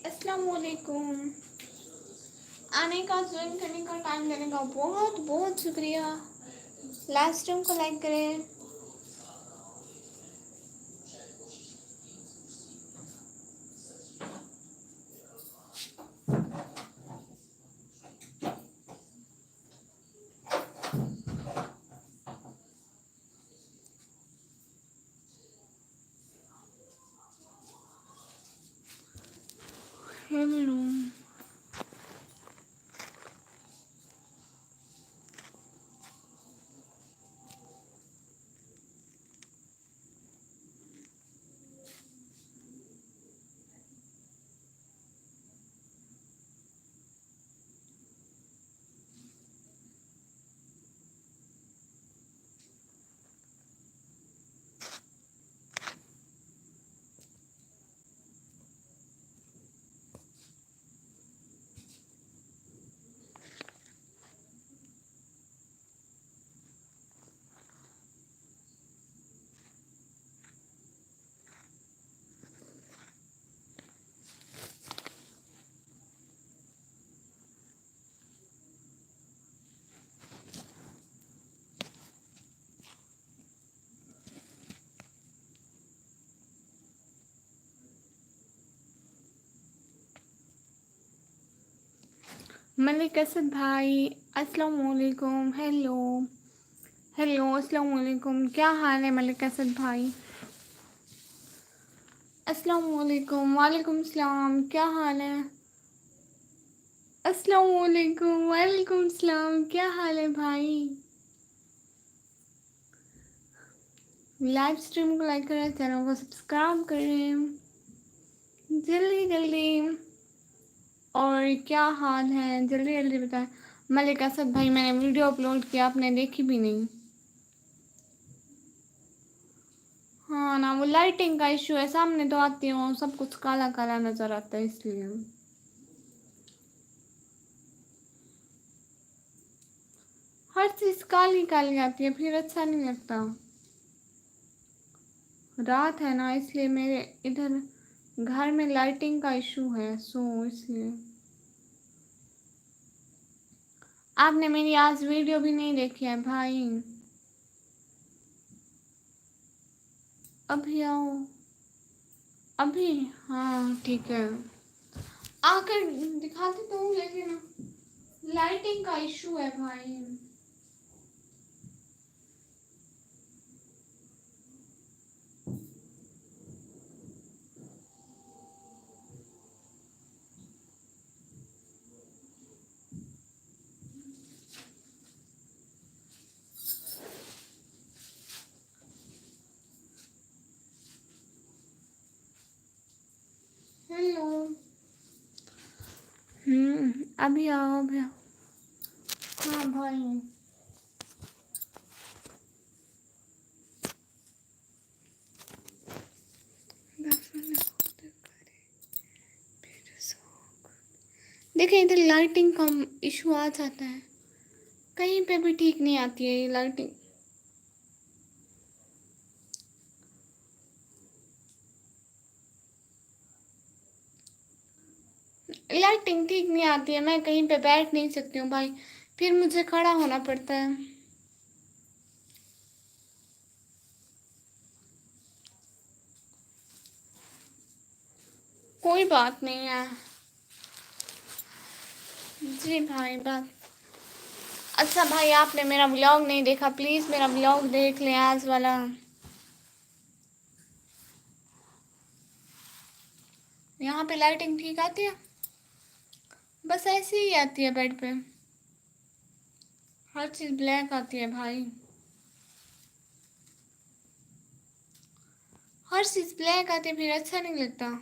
अस्सलाम वालेकुम। आने का, ज्वाइन करने का, टाइम देने का बहुत बहुत शुक्रिया। लाइव स्ट्रीम को लाइक करें। हेलो। मलिक असद भाई, अस्सलाम वालेकुम। हेलो हेलो, अस्सलाम वालेकुम। क्या हाल है मलिक असद भाई? अस्सलाम वालेकुम। वालेकुम सलाम। क्या हाल है? अस्सलाम वालेकुम। वालेकुम सलाम। क्या हाल है भाई? लाइव स्ट्रीम को लाइक करें, चैनल को सब्सक्राइब करें जल्दी जल्दी। और क्या हाल है, जल्दी जल्दी बताएं। मलिक असद भाई, मैंने वीडियो अपलोड किया, आपने देखी भी नहीं। हाँ ना, वो लाइटिंग का इशू है। सामने तो आती हूँ, सब कुछ काला काला नजर आता है, इसलिए। हर चीज काली काली आती है, फिर अच्छा नहीं लगता। रात है ना, इसलिए मेरे इधर घर में लाइटिंग का इशू है, सो इसलिए। आपने मेरी आज वीडियो भी नहीं देखी है भाई। अभी आओ, अभी। हाँ ठीक है, आकर दिखाती तो हूँ, लेकिन लाइटिंग का इशू है भाई। हेलो। अभी आओ, अभी आओ। हाँ भाई। देखिए, इधर लाइटिंग का इशू आ जाता है, कहीं पे भी ठीक नहीं आती है ये लाइटिंग। लाइटिंग ठीक नहीं आती है, मैं कहीं पे बैठ नहीं सकती हूँ भाई, फिर मुझे खड़ा होना पड़ता है। कोई बात नहीं है जी भाई, बात। अच्छा भाई, आपने मेरा व्लॉग नहीं देखा, प्लीज़ मेरा व्लॉग देख लें आज वाला। यहाँ पे लाइटिंग ठीक आती है, बस ऐसे ही आती है बेड पे। हर चीज़ ब्लैक आती है भाई, हर चीज़ ब्लैक आती है, फिर अच्छा नहीं लगता।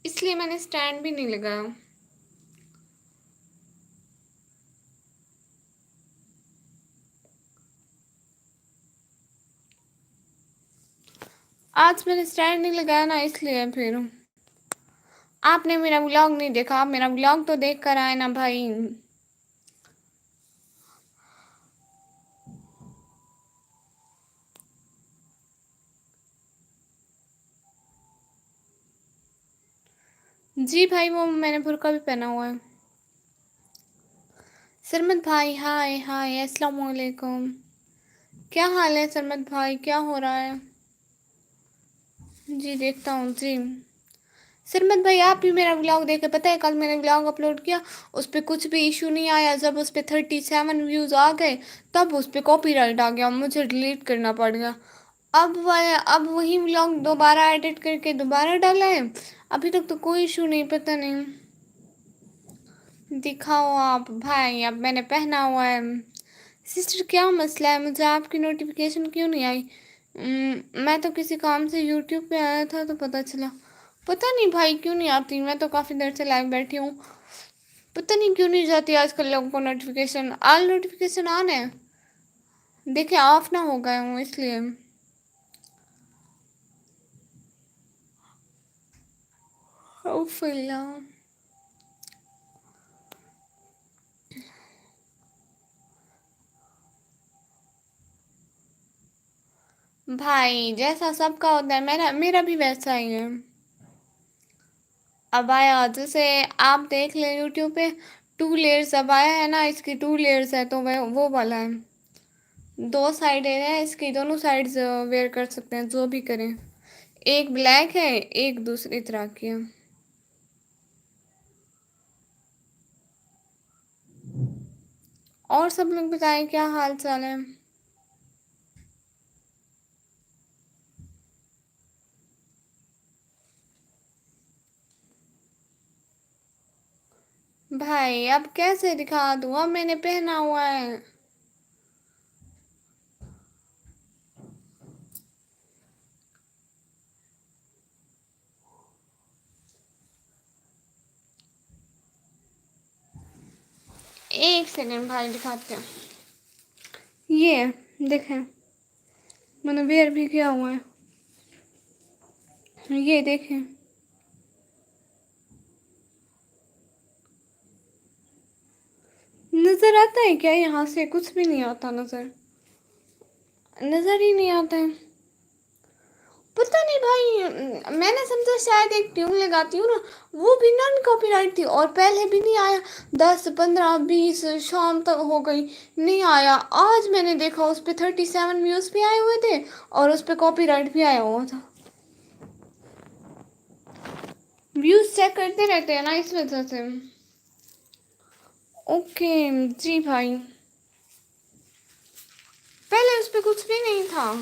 इसलिए मैंने स्टैंड भी नहीं लगाया। आज मैंने स्टैंड नहीं लगाया ना, इसलिए। फिर आपने मेरा व्लॉग नहीं देखा, आप मेरा व्लॉग तो देख कर आए ना भाई। जी भाई, वो मैंने बुर्का भी पहना हुआ है। सरमत भाई, हाय हाय, अस्सलाम वालेकुम। क्या हाल है सरमत भाई, क्या हो रहा है? जी देखता हूँ जी। सरमत भाई, आप भी मेरा व्लॉग देखे? पता है कल मैंने व्लॉग अपलोड किया, उस पर कुछ भी इशू नहीं आया। जब उस पर 37 व्यूज़ आ गए तब उस पर कॉपीराइट आ गया, मुझे डिलीट करना पड़ गया। अब वही व्लॉग दोबारा एडिट करके दोबारा डाला है। अभी तक तो कोई इशू नहीं, पता नहीं। दिखाओ आप भाई, अब मैंने पहना हुआ है। सिस्टर क्या मसला है, मुझे आपकी नोटिफिकेशन क्यों नहीं आई? मैं तो किसी काम से यूट्यूब पे आया था तो पता चला। पता नहीं भाई क्यों नहीं आती, मैं तो काफ़ी देर से लाइव बैठी हूँ। पता नहीं क्यों नहीं जाती आजकल लोगों को नोटिफिकेशन। ऑल नोटिफिकेशन ऑन है, देखे ऑफ ना हो गए हूँ इसलिए। ओफिल्ला भाई, जैसा सबका होता है मेरा मेरा भी वैसा ही है। अब आया, जैसे आप देख ले यूट्यूब पे 2 लेयर्स अब आया है ना, इसकी 2 लेयर्स है तो वह वो वाला है। 2 साइड है इसकी, दोनों साइड्स वेयर कर सकते हैं जो भी करें। एक ब्लैक है, एक दूसरी तरह की है। और सब लोग बताएं क्या हाल चाल है? भाई अब कैसे दिखा दूँ, अब मैंने पहना हुआ है। एक सेकंड भाई, दिखाते हैं। ये देखें, मैंने वेयर भी किया हुआ है, ये देखें। नजर आता है क्या? यहाँ से कुछ भी नहीं आता, नजर नजर ही नहीं आता है। पता नहीं भाई, मैंने समझा शायद एक ट्यून लगाती हूँ ना, वो भी नॉन कॉपीराइट थी और पहले भी नहीं आया। 10 15 20 शाम तक हो गई, नहीं आया। आज मैंने देखा उस पर 37 व्यूज़ भी आए हुए थे और उस पर कॉपीराइट भी आया हुआ था। व्यूज़ चेक करते रहते हैं ना, इस वजह से। ओके जी भाई, पहले उस पर कुछ भी नहीं था।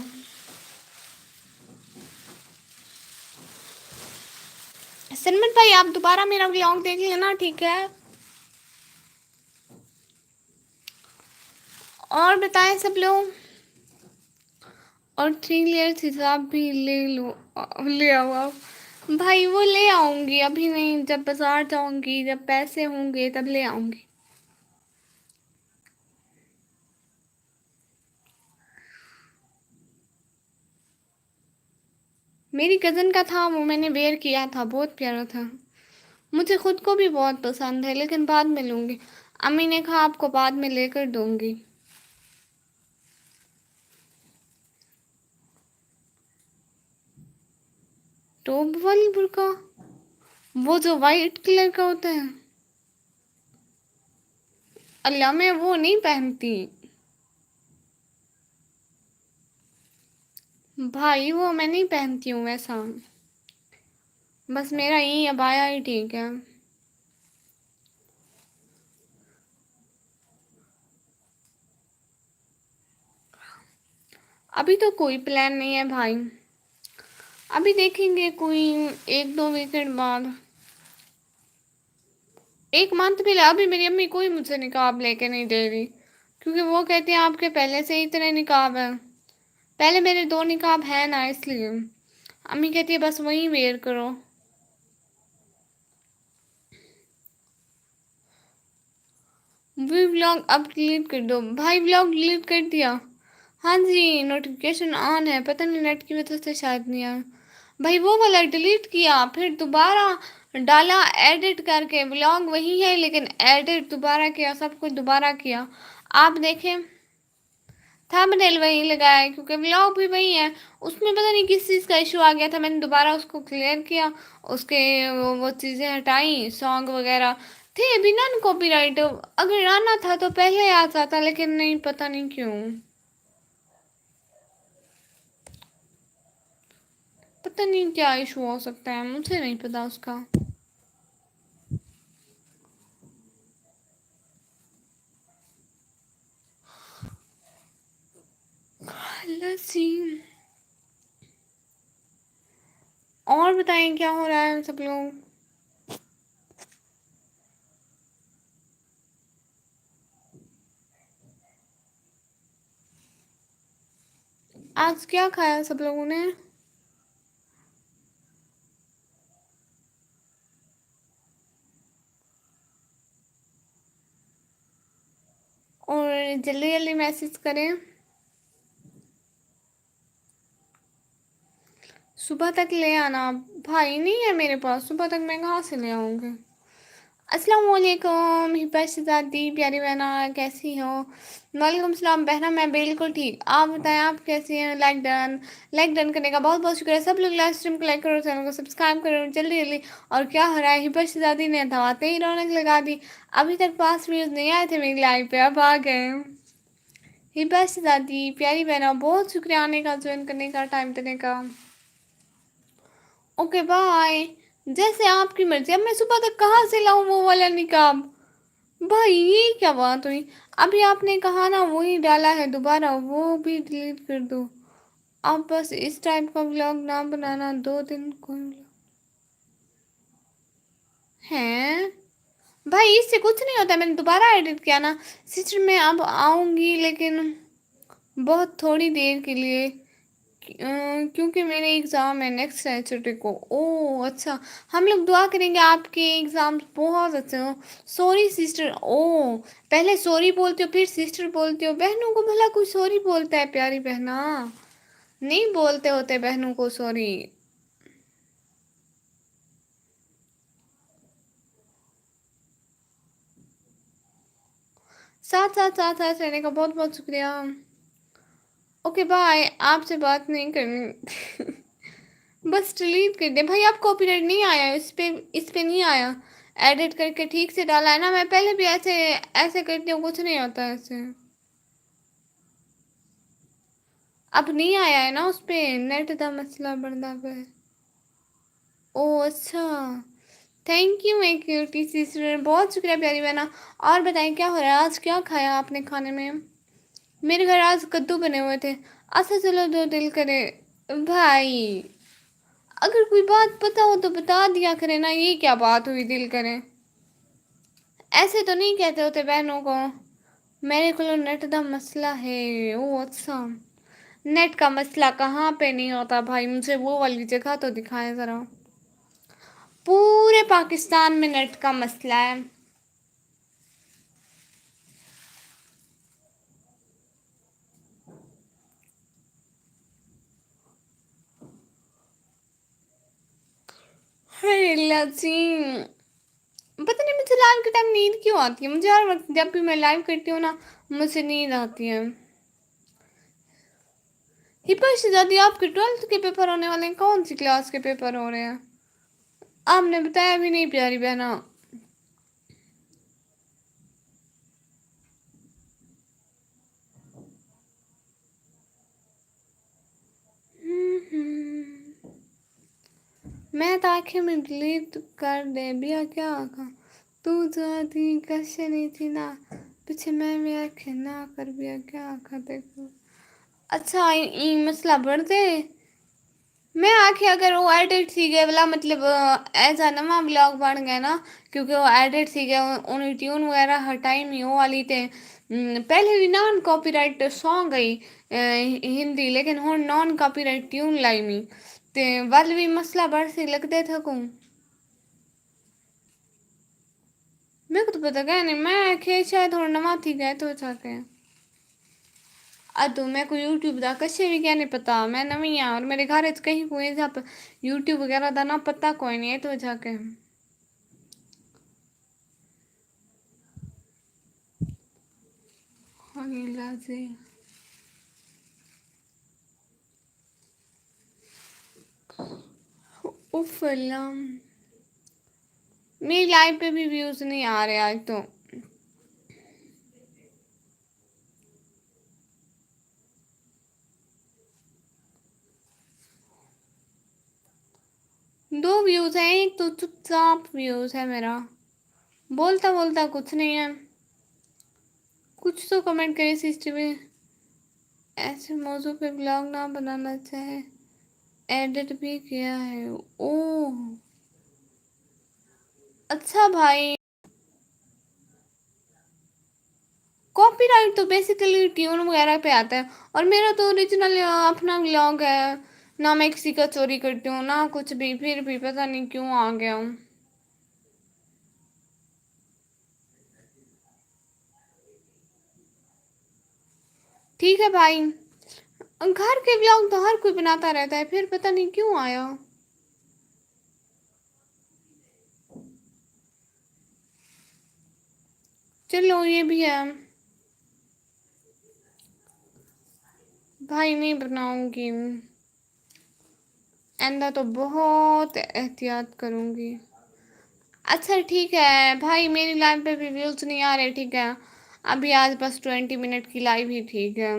सनमत भाई, आप दोबारा मेरा व्लॉग देख लेना, ठीक है? और बताएं सब लोग। और 3 लेयर्स हिसाब भी ले लो, ले आओ आप। भाई वो ले आऊंगी, अभी नहीं, जब बाजार जाऊंगी, जब पैसे होंगे तब ले आऊंगी। मेरी कज़न का था, वो मैंने वेयर किया था, बहुत प्यारा था। मुझे खुद को भी बहुत पसंद है, लेकिन बाद में लूँगी। अम्मी ने कहा आपको बाद में लेकर दूंगी। टॉप वाली बुर्का, वो जो वाइट कलर का होता है? अल्लाह, मैं वो नहीं पहनती भाई, वो मैं नहीं पहनती हूँ वैसा। बस मेरा यही अबाया ही ठीक है। अभी तो कोई प्लान नहीं है भाई, अभी देखेंगे कोई 1 2 वीकेंड बाद। 1 मंथ भी लगा, अभी मेरी अम्मी कोई मुझसे निकाब लेके नहीं दे रही, क्योंकि वो कहती हैं आपके पहले से ही इतने निकाब हैं। पहले मेरे 2 निकाब हैं ना, इसलिए अम्मी कहती है बस वही वेयर करो। भी व्लॉग अब डिलीट कर दो भाई, व्लॉग डिलीट कर दिया। हाँ जी, नोटिफिकेशन ऑन है, पता नहीं नेट की वजह से शायद नहीं आया। भाई वो वाला डिलीट किया, फिर दोबारा डाला एडिट करके, व्लॉग वही है लेकिन एडिट दोबारा किया, सब कुछ दोबारा किया। आप देखें, थंबनेल वही लगाया है क्योंकि व्लॉग भी वही है। उसमें पता नहीं किस चीज़ का इशू आ गया था, मैंने दोबारा उसको क्लियर किया, उसके वो चीज़ें हटाई, सॉन्ग वगैरह थे बिना कॉपीराइट। अगर आना था तो पहले आता था, लेकिन नहीं, पता नहीं क्यों, पता नहीं क्या इशू हो सकता है, मुझे नहीं पता उसका। लस्सी। और बताएं क्या हो रहा है सब लोग। आज क्या खाया सब लोगों ने। और जल्दी जल्दी मैसेज करें, सुबह तक ले आना। भाई नहीं है मेरे पास, सुबह तक मैं कहाँ से ले आऊँगी। अस्सलाम वालेकुम हिबा शहज़ादी प्यारी बहना, कैसी हो। वालेकुम सलाम बहना, मैं बिल्कुल ठीक, आप बताएं आप कैसी हैं। लाइक डन करने का बहुत बहुत शुक्रिया। सब लोग लाइव स्ट्रीम को लाइक करो, चैनल को सब्सक्राइब करो जल्दी जल्दी। और क्या हो रहा है, हिबा शहज़ादी ने दवाते ही रौनक लगा दी। अभी तक 5 व्यूज़ नहीं आए थे मेरी लाइव पे, अब आ गए। हिबा शहज़ादी प्यारी बहना, बहुत शुक्रिया आने का, ज्वाइन करने का, टाइम देने का। ओके बाय, जैसे आपकी मर्जी। अब मैं सुबह तक कहाँ से लाऊं वो वाला निकाब। भाई ये क्या बात हुई। अभी आपने कहा ना वही डाला है, दोबारा वो भी डिलीट कर दो। आप बस इस टाइप का व्लॉग ना बनाना, 2 दिन कोई है। भाई इससे कुछ नहीं होता, मैंने दोबारा एडिट किया ना। सिस्टर मैं अब आऊँगी, लेकिन बहुत थोड़ी देर के लिए, क्योंकि मेरे एग्ज़ाम है नेक्स्ट सैटरडे को। ओह अच्छा, हम लोग दुआ करेंगे आपके एग्ज़ाम बहुत अच्छे हो। Sorry sister. ओह, पहले सॉरी बोलते हो फिर सिस्टर बोलते हो, बहनों को भला कोई सॉरी बोलता है प्यारी बहना। नहीं बोलते होते बहनों को सॉरी। साथ साथ साथ साथ रहने का बहुत बहुत शुक्रिया। ओके बाय, आपसे बात नहीं करनी। बस डिलीट कर दे भाई, आप कॉपीराइट नहीं आया इस पे नहीं आया। एडिट करके ठीक से डाला है ना, मैं पहले भी ऐसे ऐसे करती हूँ, कुछ नहीं होता ऐसे। अब नहीं आया है ना उस पे, नेट का मसला बढ़ता पे। ओ अच्छा, थैंक यू मैं क्यूटी सिस्टर, बहुत शुक्रिया प्यारी बहना। और बताएं क्या हो रहा है, आज क्या खाया आपने खाने में। मेरे घर आज कद्दू बने हुए थे। अच्छा चलो, दो दिल करे। भाई अगर कोई बात पता हो तो बता दिया करे ना, ये क्या बात हुई दिल करे। ऐसे तो नहीं कहते होते बहनों को। मेरे को नेट का मसला है। ओ अच्छा, नेट का मसला कहाँ पे नहीं होता भाई, मुझे वो वाली जगह तो दिखाएं ज़रा। पूरे पाकिस्तान में नेट का मसला है। हाय अल्लाह जी, पता नहीं मुझे लाइव के टाइम नींद क्यों आती है, मुझे हर वक्त जब भी मैं लाइव करती हूँ ना, मुझे नींद आती है। हिपा शहजादी आपके 12th के पेपर होने वाले हैं, कौन सी क्लास के पेपर हो रहे हैं। आपने बताया भी नहीं प्यारी बहना। मैं तो आखिर में डिलीट कर दे बिया क्या आखा। तू जाती कशे नहीं थी ना, पीछे मैं भी आखे ना कर बिया क्या आखा देखो। अच्छा मसला बढ़ दे। मैं आखे अगर वो एडिट थी गए वाला मतलब ऐसा नवा ब्लॉग बन गया ना, क्योंकि वो एडिट थी गए उन्हें ट्यून वगैरह हटाई नहीं वो वाली थे। पहले भी नॉन कॉपीराइट सॉन्ग गई हिंदी, लेकिन हुन नॉन कॉपीराइट ट्यून लाई मी ते वल भी मसला बढ़ से लगते थकूं। मेरे को तो पता क्या नहीं, मैं खे शायद थोड़ा नवा थी गए तो जाके अदो मैं को यूट्यूब दा कशे भी क्या नहीं पता, मैं नवी हाँ और मेरे घर कहीं कोई जहाँ पर यूट्यूब वगैरह दा ना पता कोई नहीं है तो जाके। हाँ, लाजे उफ अल्लाह, मेरी लाइव पे भी व्यूज नहीं आ रहे आज तो। दो व्यूज हैं, एक तो चुपचाप व्यूज है मेरा, बोलता बोलता कुछ नहीं है। कुछ तो कमेंट करे सिस्टर में, ऐसे मौजू पे ब्लॉग ना बनाना चाहे, एडिट भी किया है। ओह अच्छा भाई, कॉपीराइट तो बेसिकली ट्यून वगैरह पे आता है, और मेरा तो ओरिजिनल अपना व्लॉग है ना, मैं किसी का चोरी करती हूँ ना कुछ भी, फिर भी पता नहीं क्यों आ गया हूँ। ठीक है भाई, घर के व्लॉग तो हर कोई बनाता रहता है, फिर पता नहीं क्यों आया। चलो ये भी है भाई, नहीं बनाऊंगी, आइंदा तो बहुत एहतियात करूंगी। अच्छा ठीक है भाई, मेरी लाइव पे भी व्यूज नहीं आ रहे, ठीक है, अभी आज बस 20 मिनट की लाइव ही ठीक है।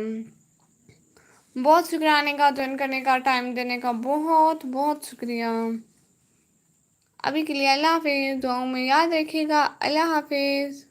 बहुत शुक्रिया आने का, ज्वाइन करने का, टाइम देने का, बहुत बहुत शुक्रिया। अभी के लिए अल्लाह हाफिज़, दुआओं में याद रखिएगा। अल्लाह हाफिज़।